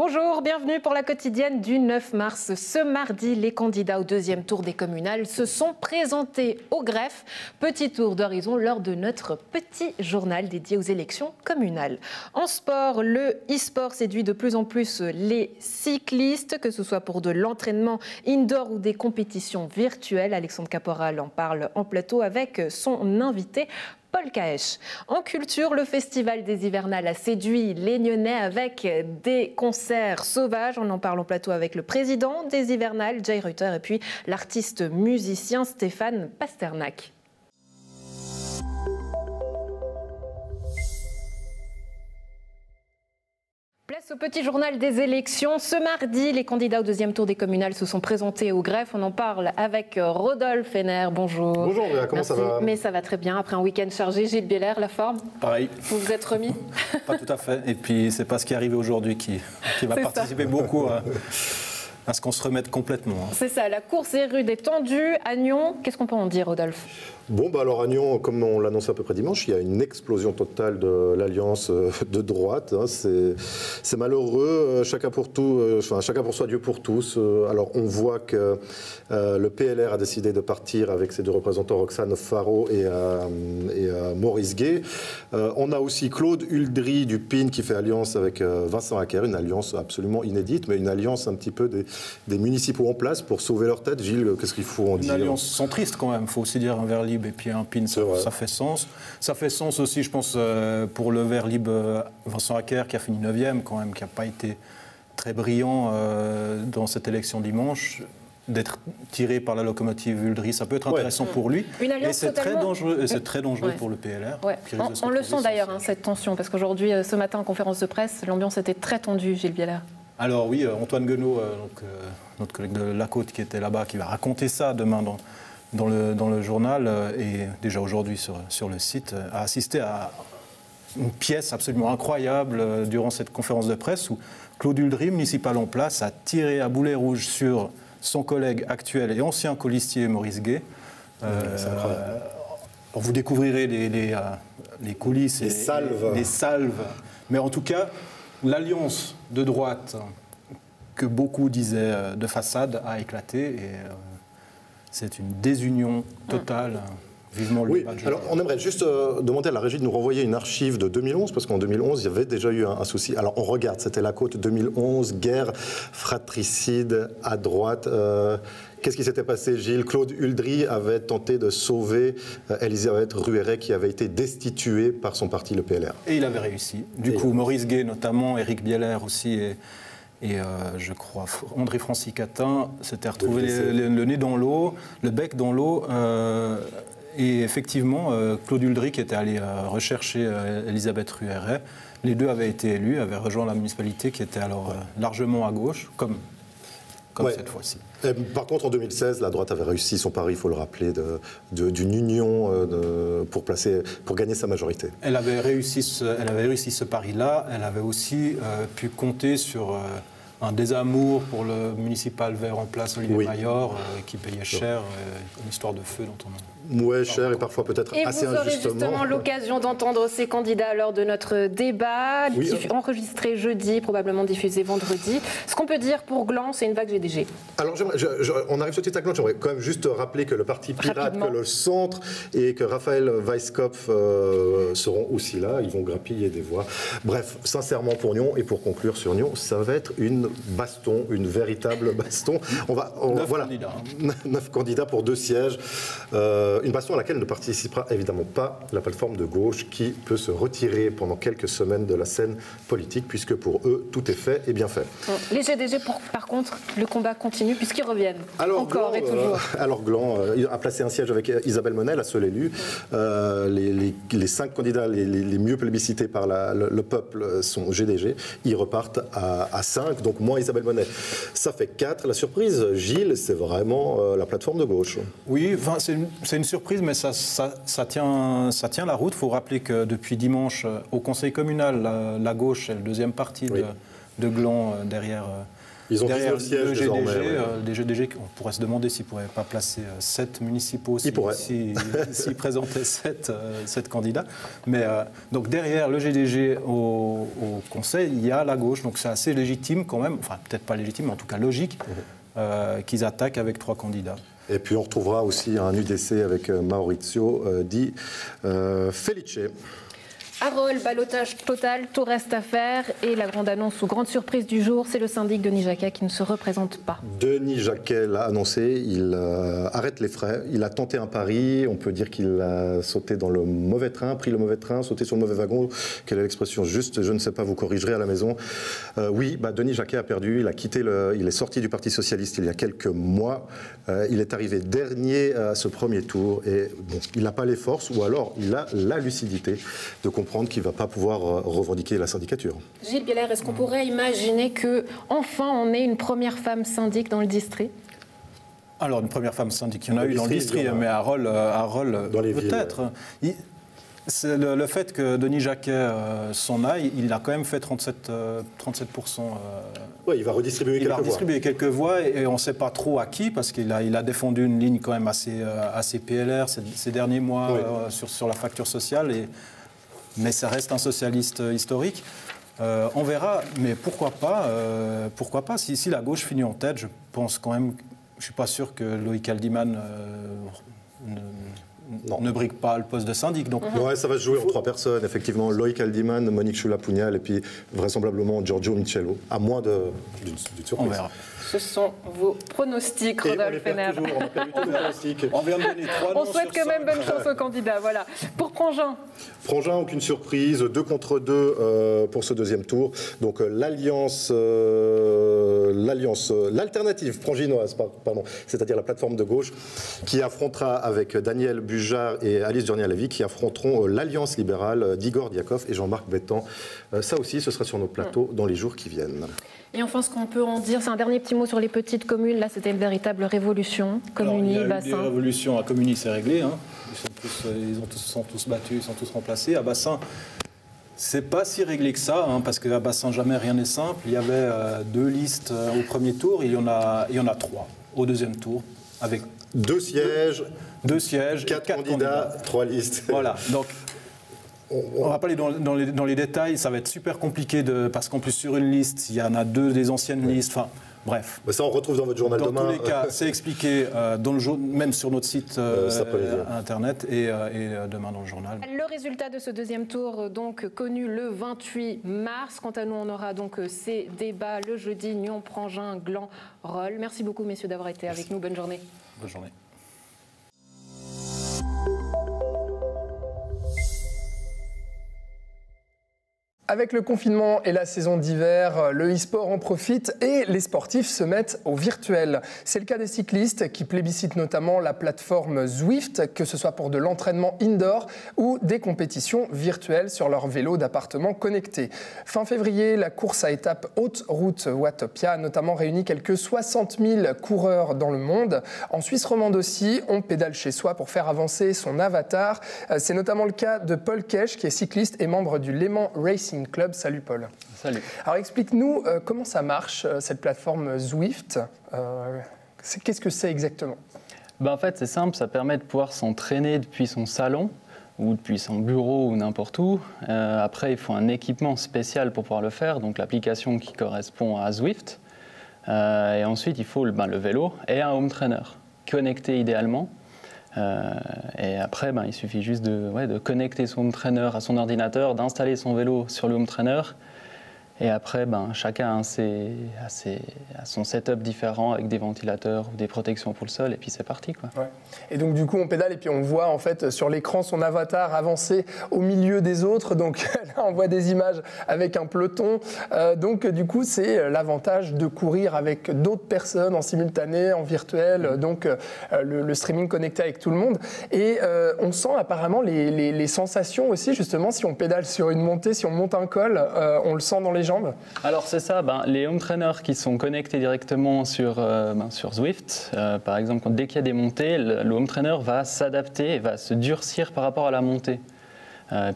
Bonjour, bienvenue pour la quotidienne du 9 mars. Ce mardi, les candidats au deuxième tour des communales se sont présentés au greffe. Petit tour d'horizon lors de notre petit journal dédié aux élections communales. En sport, le e-sport séduit de plus en plus les cyclistes, que ce soit pour de l'entraînement indoor ou des compétitions virtuelles. Alexandre Caporal en parle en plateau avec son invité Paul Caèche. En culture, le Festival des Hivernales a séduit les Nyonnais avec des concerts sauvages. On en parle en plateau avec le président des Hivernales, Jay Rutter, et puis l'artiste musicien Stéphane Pasternak. Place au petit journal des élections. Ce mardi, les candidats au deuxième tour des communales se sont présentés au greffe. On en parle avec Rodolphe Henner. Bonjour. Bonjour, comment ça va? Mais ça va très bien. Après un week-end chargé, Gilles Bieler, la forme? Pareil. Vous vous êtes remis? Pas tout à fait. Et puis, c'est pas ce qui est arrivé aujourd'hui qui va participer beaucoup à ce qu'on se remette complètement. C'est ça, la course est rude et tendue. À Nyon, qu'est-ce qu'on peut en dire, Rodolphe? Bon, alors à Nyon, comme on l'annonçait à peu près dimanche, il y a une explosion totale de l'alliance de droite. C'est malheureux, chacun pour tout, chacun pour soi, Dieu pour tous. Alors on voit que le PLR a décidé de partir avec ses deux représentants, Roxane Faro et Maurice Gay. On a aussi Claude Huldry du PIN qui fait alliance avec Vincent Hacker, une alliance absolument inédite, mais une alliance un petit peu des municipaux en place pour sauver leur tête. Gilles, qu'est-ce qu'il faut en dire? Une alliance centriste quand même, il faut aussi dire un Vert libre et puis un PIN, ça fait sens. Ça fait sens aussi, je pense, pour le Vert libre Vincent Hacker qui a fini 9e quand même, qui n'a pas été très brillant dans cette élection dimanche. D'être tiré par la locomotive Huldry, ça peut être intéressant pour lui. Une alliance et c'est totalement... très dangereux pour le PLR. Ouais. On le sent d'ailleurs, cette tension, parce qu'aujourd'hui, ce matin, en conférence de presse, l'ambiance était très tendue, Gilles Bieler. Alors oui, Antoine Guenot, notre collègue de La Côte qui était là-bas, qui va raconter ça demain dans le journal et déjà aujourd'hui sur le site, a assisté à une pièce absolument incroyable durant cette conférence de presse où Claude Huldry, municipal en place, a tiré à boulet rouge sur son collègue actuel et ancien colistier Maurice Gay. Vous découvrirez les coulisses et les salves. Mais en tout cas, l'alliance de droite que beaucoup disaient de façade a éclaté et c'est une désunion totale. Vivement le débat de alors on aimerait juste demander à la régie de nous renvoyer une archive de 2011, parce qu'en 2011, il y avait déjà eu un souci. Alors on regarde, c'était La Côte 2011, guerre fratricide à droite. Qu'est-ce qui s'était passé, Gilles? Claude Huldry avait tenté de sauver Elisabeth Ruéret, qui avait été destituée par son parti, le PLR. Et il avait réussi. Du coup, Maurice Gay notamment, Éric Bieler aussi, et je crois André Francis-Catin s'était retrouvé le nez dans l'eau, le bec dans l'eau. Et effectivement, Claude Huldry qui était allé rechercher Elisabeth Ruéret, les deux avaient été élus, avaient rejoint la municipalité qui était alors largement à gauche, comme cette fois-ci. Par contre, en 2016, la droite avait réussi son pari, il faut le rappeler, d'une union pour gagner sa majorité. Elle avait réussi ce pari-là. Elle avait aussi pu compter sur un désamour pour le municipal vert en place, Olivier Mayor, qui payait cher, une histoire de feu dont on a... Oui, cher et parfois peut-être assez injustement. Et vous aurez justement l'occasion d'entendre ces candidats lors de notre débat, enregistré jeudi, probablement diffusé vendredi. Ce qu'on peut dire pour Gland, c'est une vague GDG. Alors, on arrive tout de suite à Gland. J'aimerais quand même juste rappeler que le Parti Pirate, que le Centre et que Raphaël Weisskopf seront aussi là. Ils vont grappiller des voix. Bref, sincèrement pour Nyon et pour conclure sur Nyon, ça va être une baston, une véritable baston. Voilà, 9 candidats pour 2 sièges. Une baston à laquelle ne participera évidemment pas la plateforme de gauche qui peut se retirer pendant quelques semaines de la scène politique puisque pour eux, tout est fait et bien fait. Les GDG, par contre, le combat continue puisqu'ils reviennent encore et toujours. Alors Gland a placé un siège avec Isabelle Monet, la seule élue. Les 5 candidats les mieux plébiscités par le peuple sont GDG. Ils repartent à 5, donc moins Isabelle Monet. Ça fait 4. La surprise, Gilles, c'est vraiment la plateforme de gauche. Oui, c'est une surprise, mais ça tient la route. Il faut rappeler que depuis dimanche, au Conseil communal, la gauche est le deuxième parti de Gland derrière Ils ont derrière 19 sièges le GDG, désormais. Ouais. Des GDG, on pourrait se demander s'ils ne pourraient pas placer 7 municipaux s'ils présentaient 7 candidats. Mais donc derrière le GDG au Conseil, il y a la gauche. Donc c'est assez légitime quand même, enfin peut-être pas légitime, mais en tout cas logique, qu'ils attaquent avec 3 candidats. Et puis on retrouvera aussi un UDC avec Maurizio Di Felice. Arol, ballottage total, tout reste à faire. Et la grande annonce ou grande surprise du jour, c'est le syndic Denis Jacquet qui ne se représente pas. Denis Jacquet l'a annoncé, il arrête les frais. Il a tenté un pari, on peut dire qu'il a sauté dans le mauvais train, pris le mauvais train, sauté sur le mauvais wagon. Quelle est l'expression juste? Je ne sais pas, vous corrigerez à la maison. Oui, Denis Jacquet a perdu, il est sorti du Parti Socialiste il y a quelques mois. Il est arrivé dernier à ce premier tour et bon, il n'a pas les forces ou alors il a la lucidité de comprendre qu'il ne va pas pouvoir revendiquer la syndicature. Gilles Bieler, est-ce qu'on pourrait imaginer qu'enfin on ait une première femme syndic dans le district? Alors, une première femme syndic, il y en a eu dans le district, mais à Arol peut-être. Ouais. C'est le fait que Denis Jacquet s'en aille, il a quand même fait 37%. Oui, il va redistribuer quelques voix. Et on ne sait pas trop à qui, parce qu'il a défendu une ligne quand même assez PLR ces derniers mois sur la facture sociale. Mais ça reste un socialiste historique. On verra, mais pourquoi pas si la gauche finit en tête, je pense quand même, je ne suis pas sûr que Loïc Haldiman ne brigue pas le poste de syndic. Donc, ouais, ça va se jouer en 3 personnes, effectivement. Loïc Haldiman, Monique Chula-Pugnal et puis vraisemblablement Giorgio Michello, à moins d'une surprise. On verra. Ce sont vos pronostics, Rodolphe Henner. On a perdu tous les pronostics. On vient de donner 3 noms. On souhaite quand même bonne chance aux candidats. Voilà. Pour Prangin. Prangin, aucune surprise, 2 contre 2 pour ce deuxième tour. Donc l'alternative pranginoise, pardon, c'est-à-dire la plateforme de gauche, qui affrontera avec Daniel Bujard et Alice Journier-Lévy, qui affronteront l'Alliance libérale d'Igor Diakov et Jean-Marc Bettan. Ça aussi, ce sera sur nos plateaux dans les jours qui viennent. Et enfin, ce qu'on peut en dire, c'est un dernier petit mot sur les petites communes. Là, c'était une véritable révolution. Communy, Bassin. Il y a eu des révolutions à Communy, c'est réglé. Hein. Ils sont tous battus, ils sont tous remplacés. À Bassin, c'est pas si réglé que ça, hein, parce qu'à Bassin, jamais rien n'est simple. Il y avait 2 listes au premier tour, il y en a 3 au deuxième tour, avec 2 sièges, 4 candidats, 3 listes. Voilà, donc on va pas aller dans les détails, ça va être super compliqué parce qu'en plus sur une liste, il y en a 2 des anciennes listes, enfin bref. Mais ça on retrouve dans votre journal demain. Dans tous les cas, c'est expliqué même sur notre site internet et demain dans le journal. Le résultat de ce deuxième tour, donc connu le 28 mars. Quant à nous, on aura donc ces débats le jeudi, Nyon, Prangin, Gland, Rolle. Merci beaucoup messieurs d'avoir été avec nous. Bonne journée. Bonne journée. Avec le confinement et la saison d'hiver, le e-sport en profite et les sportifs se mettent au virtuel. C'est le cas des cyclistes qui plébiscitent notamment la plateforme Zwift, que ce soit pour de l'entraînement indoor ou des compétitions virtuelles sur leur vélo d'appartement connecté. Fin février, la course à étapes Haute Route Watopia a notamment réuni quelques 60 000 coureurs dans le monde. En Suisse romande aussi, on pédale chez soi pour faire avancer son avatar. C'est notamment le cas de Paul Kesch, qui est cycliste et membre du Léman Racing Club. Salut Paul. Salut. Alors explique-nous comment ça marche, cette plateforme Zwift. Qu'est-ce que c'est exactement? En fait, c'est simple, ça permet de pouvoir s'entraîner depuis son salon ou depuis son bureau ou n'importe où. Après, il faut un équipement spécial pour pouvoir le faire, donc l'application qui correspond à Zwift. Et ensuite, il faut le vélo et un home trainer, connecté idéalement. Et après, il suffit juste de connecter son home trainer à son ordinateur, d'installer son vélo sur le home trainer. Et après, chacun a son setup différent avec des ventilateurs ou des protections pour le sol, et puis c'est parti, quoi. Ouais. Et donc du coup, on pédale et puis on voit en fait sur l'écran son avatar avancer au milieu des autres. Donc là, on voit des images avec un peloton. Donc du coup, c'est l'avantage de courir avec d'autres personnes en simultané, en virtuel. Donc le streaming connecté avec tout le monde. Et on sent apparemment les sensations aussi, justement, si on pédale sur une montée, si on monte un col, on le sent dans les jambes. Alors c'est ça, les home trainers qui sont connectés directement sur Zwift, par exemple, dès qu'il y a des montées, le home trainer va s'adapter et va se durcir par rapport à la montée.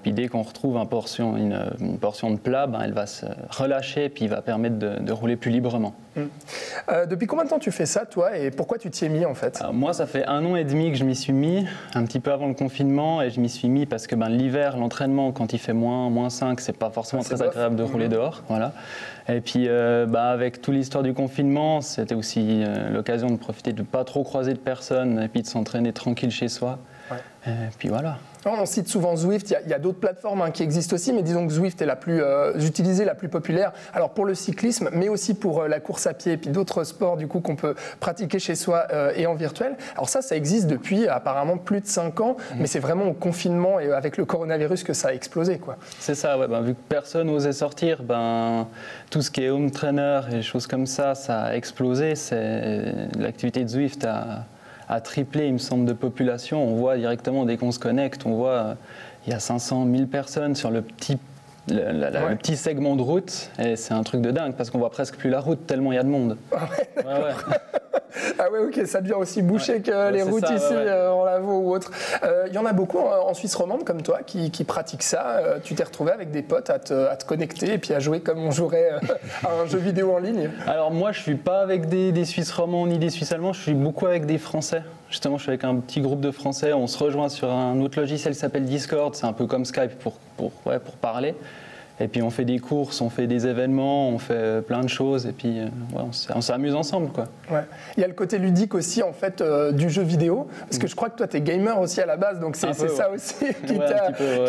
Puis dès qu'on retrouve une portion de plat, ben, elle va se relâcher et puis va permettre de rouler plus librement. Depuis combien de temps tu fais ça, toi, et pourquoi tu t'y es mis en fait? Moi, ça fait 1 an et demi que je m'y suis mis, un petit peu avant le confinement, et je m'y suis mis parce que l'hiver, l'entraînement, quand il fait -5, c'est pas forcément très agréable de rouler dehors. Voilà. Et puis, avec toute l'histoire du confinement, c'était aussi l'occasion de profiter de ne pas trop croiser de personnes et puis de s'entraîner tranquille chez soi. Ouais. Et puis voilà. On cite souvent Zwift, il y a d'autres plateformes qui existent aussi, mais disons que Zwift est la plus utilisée, la plus populaire. Alors pour le cyclisme, mais aussi pour la course à pied et puis d'autres sports du coup qu'on peut pratiquer chez soi et en virtuel. Alors ça existe depuis apparemment plus de 5 ans, mais c'est vraiment au confinement et avec le coronavirus que ça a explosé, quoi. C'est ça, ouais, vu que personne n'osait sortir, tout ce qui est home trainer et choses comme ça a explosé. L'activité de Zwift a triplé, il me semble, de population. On voit directement, dès qu'on se connecte, on voit il y a 500 000 personnes sur le petit segment de route. Et c'est un truc de dingue, parce qu'on voit presque plus la route, tellement il y a de monde. Ah ouais, ok, ça devient aussi bouché que les routes ça, ici en Lavaux ou autre. Il y en a beaucoup en Suisse romande comme toi qui pratiquent ça. Tu t'es retrouvé avec des potes à te connecter et puis à jouer comme on jouerait à un jeu vidéo en ligne? Alors moi, je suis pas avec des Suisses romands ni des Suisses allemands, je suis beaucoup avec des Français. Justement, je suis avec un petit groupe de Français, on se rejoint sur un autre logiciel qui s'appelle Discord, c'est un peu comme Skype pour parler. Et puis on fait des courses, on fait des événements, on fait plein de choses et puis on s'amuse ensemble, quoi. Ouais. Il y a le côté ludique aussi en fait du jeu vidéo, parce que je crois que toi tu es gamer aussi à la base, donc c'est ça aussi qui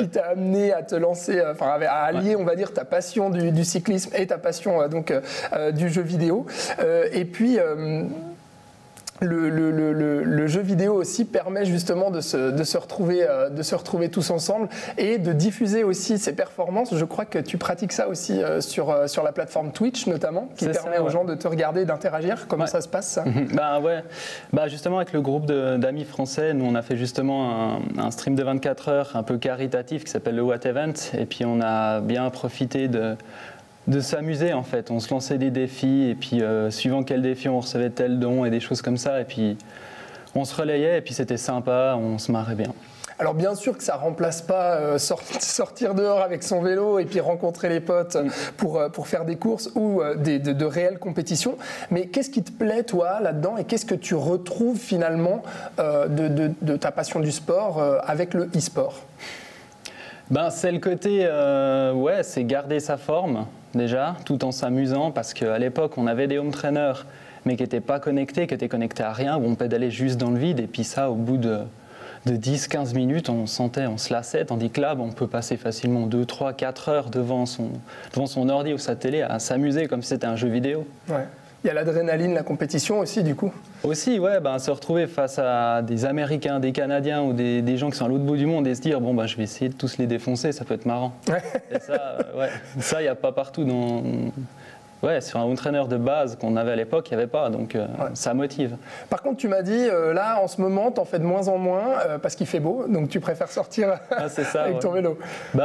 t'a amené à te lancer, à allier on va dire ta passion du cyclisme et ta passion du jeu vidéo. Et puis le jeu vidéo aussi permet justement de se retrouver tous ensemble et de diffuser aussi ses performances. Je crois que tu pratiques ça aussi sur la plateforme Twitch notamment, qui permet aux gens de te regarder et d'interagir. Comment ça se passe ça? Justement avec le groupe d'amis français, nous on a fait justement un stream de 24 heures un peu caritatif qui s'appelle le What Event, et puis on a bien profité de s'amuser en fait. On se lançait des défis et puis suivant quel défi on recevait tel don et des choses comme ça, et puis on se relayait et puis c'était sympa, on se marrait bien. Alors bien sûr que ça remplace pas sortir dehors avec son vélo et puis rencontrer les potes pour faire des courses ou de réelles compétitions, mais qu'est-ce qui te plaît toi là-dedans et qu'est-ce que tu retrouves finalement de ta passion du sport avec le e-sport? C'est le côté, c'est garder sa forme déjà, tout en s'amusant, parce qu'à l'époque, on avait des home trainers, mais qui n'étaient pas connectés, qui étaient connectés à rien, où on pédalait juste dans le vide, et puis ça, au bout de 10-15 minutes, on se lassait, tandis que là, on peut passer facilement 2, 3, 4 heures devant son ordi ou sa télé à s'amuser comme si c'était un jeu vidéo. Ouais. Il y a l'adrénaline, la compétition aussi, du coup. Aussi, se retrouver face à des Américains, des Canadiens ou des gens qui sont à l'autre bout du monde et se dire, je vais essayer de tous les défoncer, ça peut être marrant. Et ça, il n'y a pas partout sur un home trainer de base qu'on avait à l'époque, il n'y avait pas, donc ça motive. Par contre, tu m'as dit, là, en ce moment, tu en fais de moins en moins parce qu'il fait beau, donc tu préfères sortir avec ton vélo.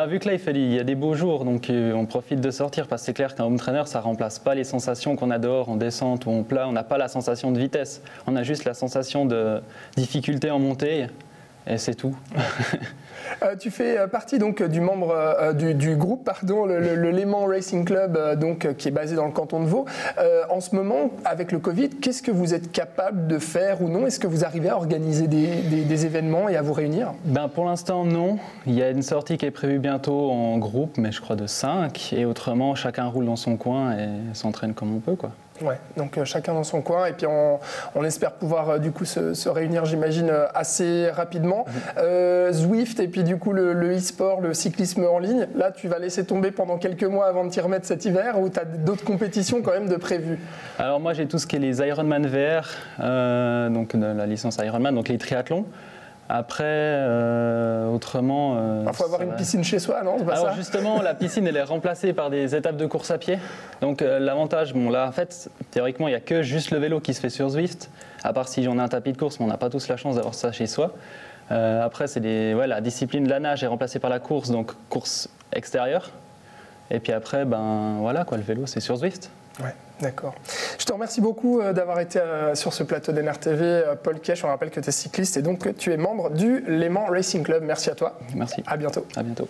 Vu que là, il y a des beaux jours, donc on profite de sortir, parce que c'est clair qu'un home trainer, ça ne remplace pas les sensations qu'on a dehors en descente ou en plat. On n'a pas la sensation de vitesse, on a juste la sensation de difficulté en montée, et c'est tout. Tu fais partie donc du groupe, le Léman Racing Club, qui est basé dans le canton de Vaud. En ce moment, avec le Covid, qu'est-ce que vous êtes capable de faire ou non? Est-ce que vous arrivez à organiser des événements et à vous réunir? Pour l'instant, non. Il y a une sortie qui est prévue bientôt en groupe, mais je crois de 5. Et autrement, chacun roule dans son coin et s'entraîne comme on peut, quoi. Ouais, donc chacun dans son coin, et puis on espère pouvoir du coup se réunir, j'imagine, assez rapidement. Zwift et puis du coup le e-sport, le cyclisme en ligne, là tu vas laisser tomber pendant quelques mois avant de t'y remettre cet hiver, ou tu as d'autres compétitions quand même de prévues? Alors moi j'ai tout ce qui est les Ironman VR, donc la licence Ironman, donc les triathlons. Après, autrement... Il faut avoir une piscine chez soi, non? C'est pas Alors ça justement, la piscine, elle est remplacée par des étapes de course à pied. Donc l'avantage, là, en fait, théoriquement, il n'y a que juste le vélo qui se fait sur Zwift, à part si on a un tapis de course, mais on n'a pas tous la chance d'avoir ça chez soi. Après, la discipline de la nage est remplacée par la course, donc course extérieure. Et puis après, le vélo, c'est sur Zwift. Ouais, d'accord. Je te remercie beaucoup d'avoir été sur ce plateau d'NRTV. Paul Kech, on rappelle que tu es cycliste et donc que tu es membre du Léman Racing Club. Merci à toi. Merci. À bientôt. À bientôt.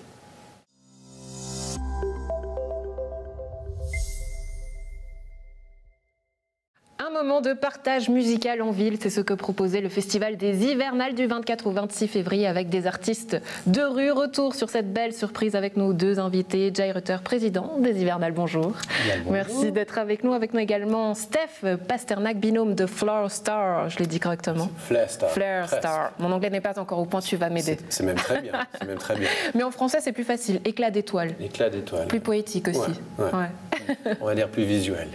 Un moment de partage musical en ville, c'est ce que proposait le Festival des Hivernales du 24 au 26 février avec des artistes de rue. Retour sur cette belle surprise avec nos deux invités. Jay Rutter, président des Hivernales, bonjour. Bonjour. Merci d'être avec nous. Avec nous également Steph Pasternak, binôme de Floor Star, je l'ai dit correctement. Flair Star. Flair Star. Mon anglais n'est pas encore au point, tu vas m'aider. C'est même très bien. C'est même très bien. Mais en français, c'est plus facile. Éclat d'étoiles. Éclat d'étoiles. Plus poétique aussi. Ouais. On va dire plus visuel.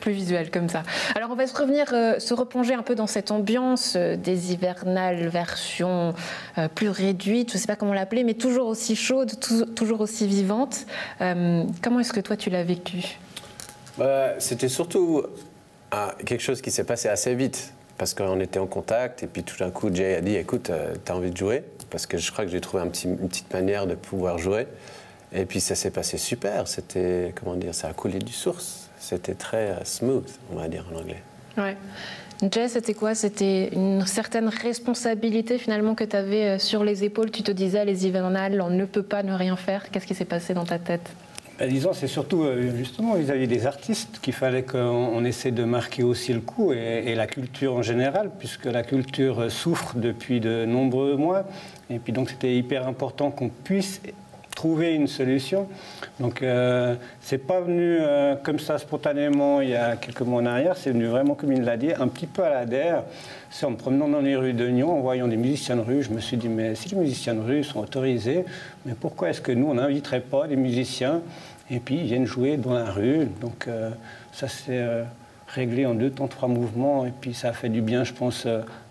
Plus visuel comme ça. Alors on va se replonger un peu dans cette ambiance des hivernales version plus réduite, je ne sais pas comment l'appeler, mais toujours aussi chaude, toujours aussi vivante. Comment est-ce que toi tu l'as vécu? C'était surtout quelque chose qui s'est passé assez vite, parce qu'on était en contact, et puis tout d'un coup Jay a dit, écoute, t'as envie de jouer? Parce que je crois que j'ai trouvé une petite manière de pouvoir jouer. Et puis ça s'est passé super, c'était, comment dire, ça a coulé du source. C'était très smooth, on va dire en anglais. Ouais. Jay, c'était quoi? C'était une certaine responsabilité finalement que tu avais sur les épaules. Tu te disais, les hivernales, on ne peut pas ne rien faire. Qu'est-ce qui s'est passé dans ta tête? Disons, c'est surtout justement vis-à-vis des artistes qu'il fallait qu'on essaie de marquer aussi le coup et la culture en général, puisque la culture souffre depuis de nombreux mois. Et puis donc c'était hyper important qu'on puisse trouver une solution. Donc c'est pas venu comme ça spontanément il y a quelques mois en arrière, c'est venu vraiment, comme il l'a dit, un petit peu à la der. C'est en me promenant dans les rues de Nyon, en voyant des musiciens de rue, je me suis dit, mais si les musiciens de rue sont autorisés, mais pourquoi est-ce que nous, on n'inviterait pas des musiciens et puis ils viennent jouer dans la rue? Donc ça s'est réglé en 2 temps, 3 mouvements, et puis ça a fait du bien, je pense,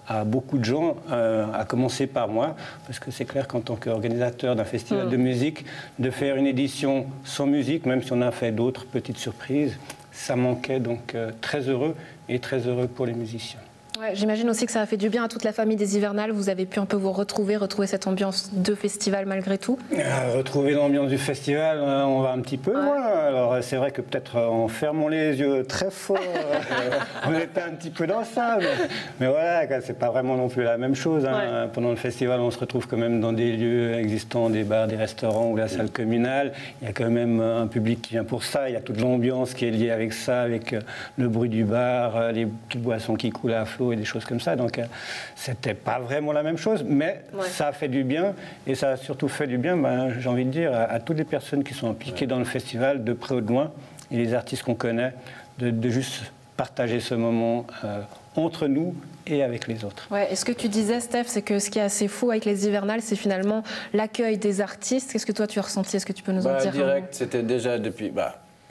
à beaucoup de gens, à commencer par moi, parce que c'est clair qu'en tant qu'organisateur d'un festival de musique, de faire une édition sans musique, même si on a fait d'autres petites surprises, ça manquait, donc très heureux et très heureux pour les musiciens. Ouais, j'imagine aussi que ça a fait du bien à toute la famille des Hivernales. Vous avez pu un peu vous retrouver cette ambiance de festival malgré tout. Retrouver l'ambiance du festival, on va un petit peu loin. Alors c'est vrai que peut-être en fermant les yeux très fort, on était un petit peu dans ça. Mais voilà, c'est pas vraiment non plus la même chose. Hein. Ouais. Pendant le festival, on se retrouve quand même dans des lieux existants, des bars, des restaurants ou la salle communale. Il y a quand même un public qui vient pour ça. Il y a toute l'ambiance qui est liée avec ça, avec le bruit du bar, les petites boissons qui coulent à flot et des choses comme ça. Donc c'était pas vraiment la même chose, mais ça a fait du bien, et ça a surtout fait du bien, j'ai envie de dire, à toutes les personnes qui sont impliquées dans le festival, de près ou de loin, et les artistes qu'on connaît, de juste partager ce moment entre nous et avec les autres. Ouais, et ce que tu disais, Steph, c'est que ce qui est assez fou avec les Hivernales, c'est finalement l'accueil des artistes. Qu'est-ce que toi tu as ressenti? Est-ce que tu peux nous en dire direct, c'était déjà depuis...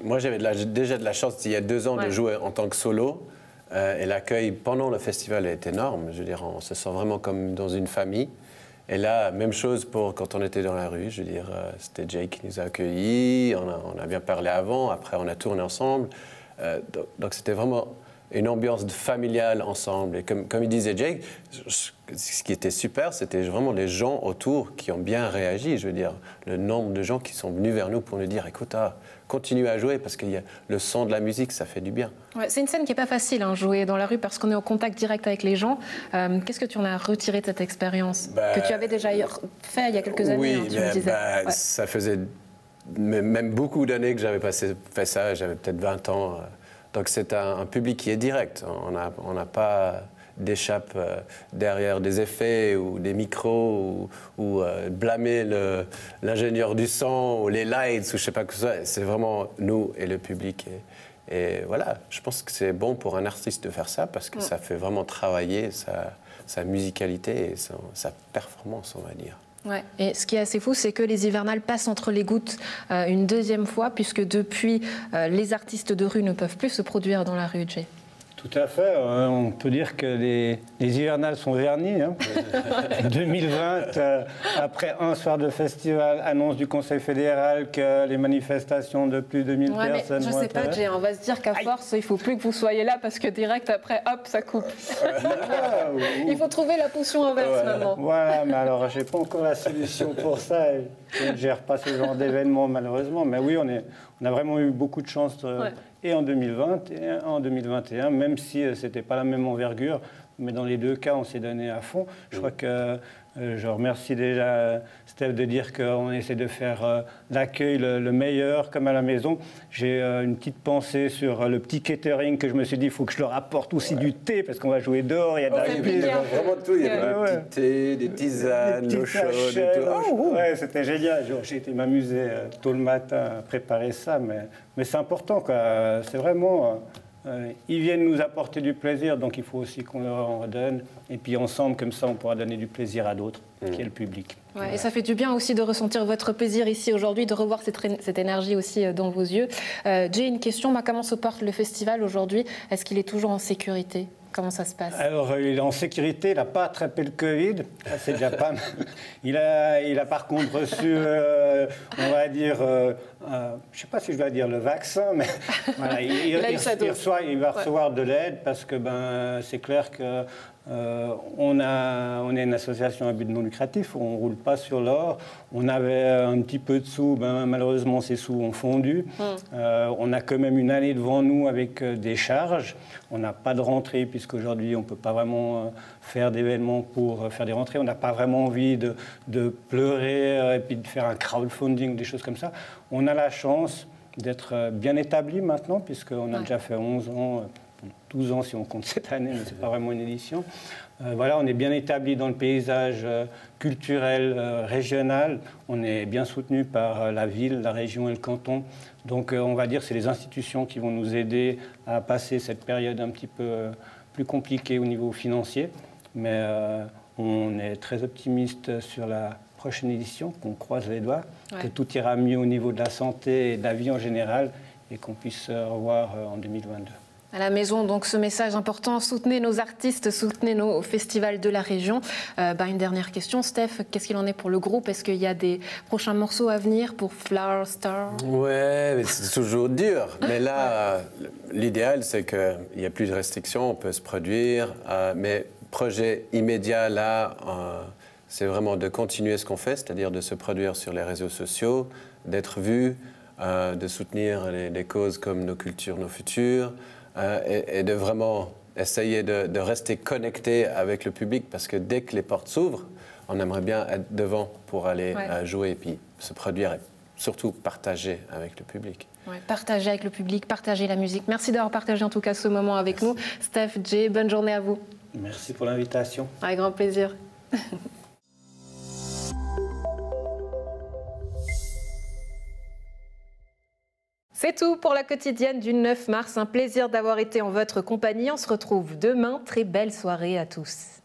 moi j'avais déjà de la chance, il y a 2 ans, de jouer en tant que solo. Et l'accueil pendant le festival est énorme. Je veux dire, on se sent vraiment comme dans une famille. Et là, même chose pour quand on était dans la rue. Je veux dire, c'était Jay qui nous a accueillis. On a bien parlé avant. Après, on a tourné ensemble. Donc, c'était vraiment une ambiance familiale ensemble. Et comme il disait Jay, ce qui était super, c'était vraiment les gens autour qui ont bien réagi. Je veux dire, le nombre de gens qui sont venus vers nous pour nous dire, écoute, continue à jouer parce que le son de la musique, ça fait du bien. Ouais, c'est une scène qui n'est pas facile, jouer dans la rue, parce qu'on est en contact direct avec les gens. Qu'est-ce que tu en as retiré de cette expérience que tu avais déjà fait il y a quelques années? Oui, tu me disais. Ça faisait même beaucoup d'années que j'avais fait ça. J'avais peut-être 20 ans. Donc c'est un public qui est direct. On n'a pas d'échappe derrière des effets ou des micros ou blâmer l'ingénieur du son ou les lights ou je sais pas que ça. C'est vraiment nous et le public. Et voilà, je pense que c'est bon pour un artiste de faire ça parce que ça fait vraiment travailler sa musicalité et sa performance, on va dire. Ouais. Et ce qui est assez fou, c'est que les Hivernales passent entre les gouttes une deuxième fois, puisque depuis, les artistes de rue ne peuvent plus se produire dans la rue, Jay. Tout à fait. On peut dire que les Hivernales sont vernis. 2020, après un soir de festival, annonce du Conseil fédéral que les manifestations de plus de 1000 personnes... Je ne sais pas, Jay, on va se dire qu'à force, il ne faut plus que vous soyez là parce que direct après, hop, ça coupe. Il faut trouver la potion inverse maintenant. Voilà, mais alors je n'ai pas encore la solution pour ça. Je ne gère pas ce genre d'événements malheureusement. Mais oui, on a vraiment eu beaucoup de chance. et en 2021, même si ce n'était pas la même envergure, mais dans les deux cas, on s'est donné à fond. Je crois que je remercie déjà Steph de dire qu'on essaie de faire l'accueil le meilleur, comme à la maison. J'ai une petite pensée sur le petit catering que je me suis dit, il faut que je leur apporte aussi du thé, parce qu'on va jouer dehors, il y a de la il y a vraiment tout, il y a du petit thé, des tisanes, l'eau chaude et tout. Ouais, c'était génial. J'ai été m'amuser tôt le matin à préparer ça, mais c'est important, quoi. C'est vraiment... ils viennent nous apporter du plaisir, donc il faut aussi qu'on leur en redonne. Et puis ensemble, comme ça, on pourra donner du plaisir à d'autres, qui est le public. Ouais, et ça fait du bien aussi de ressentir votre plaisir ici aujourd'hui, de revoir cette énergie aussi dans vos yeux. J'ai une question, comment se porte le festival aujourd'hui? Est-ce qu'il est toujours en sécurité? Comment ça se passe? Alors, il est en sécurité, il n'a pas attrapé le Covid, c'est déjà pas mal. Il a par contre reçu, on va dire, je ne sais pas si je dois dire le vaccin, mais voilà, il va recevoir de l'aide parce que c'est clair que on est une association à but non lucratif, on ne roule pas sur l'or. On avait un petit peu de sous, malheureusement ces sous ont fondu. On a quand même une année devant nous avec des charges. On n'a pas de rentrée puisqu'aujourd'hui on ne peut pas vraiment faire d'événements pour faire des rentrées. On n'a pas vraiment envie de pleurer et puis de faire un crowdfunding, des choses comme ça. On a la chance d'être bien établi maintenant puisqu'on a déjà fait 11 ans. 12 ans si on compte cette année, mais ce n'est pas vraiment une édition. Voilà, on est bien établi dans le paysage culturel régional. On est bien soutenu par la ville, la région et le canton. Donc on va dire que c'est les institutions qui vont nous aider à passer cette période un petit peu plus compliquée au niveau financier. Mais on est très optimiste sur la prochaine édition, qu'on croise les doigts, que tout ira mieux au niveau de la santé et de la vie en général et qu'on puisse se revoir en 2022. À la maison, donc ce message important, soutenez nos artistes, soutenez nos festivals de la région. Une dernière question, Steph, qu'est-ce qu'il en est pour le groupe? Est-ce qu'il y a des prochains morceaux à venir pour Flower Star? Ouais, mais c'est toujours dur. Mais là, l'idéal, c'est qu'il n'y a plus de restrictions, on peut se produire. Mais projet immédiat, là, c'est vraiment de continuer ce qu'on fait, c'est-à-dire de se produire sur les réseaux sociaux, d'être vu, de soutenir des causes comme Nos Cultures, Nos Futurs, et de vraiment essayer de rester connecté avec le public, parce que dès que les portes s'ouvrent, on aimerait bien être devant pour aller jouer et puis se produire et surtout partager avec le public. Ouais, partager avec le public, partager la musique. Merci d'avoir partagé en tout cas ce moment avec nous. Steph, Jay, bonne journée à vous. Merci pour l'invitation. Avec grand plaisir. C'est tout pour la quotidienne du 9 mars. Un plaisir d'avoir été en votre compagnie. On se retrouve demain. Très belle soirée à tous.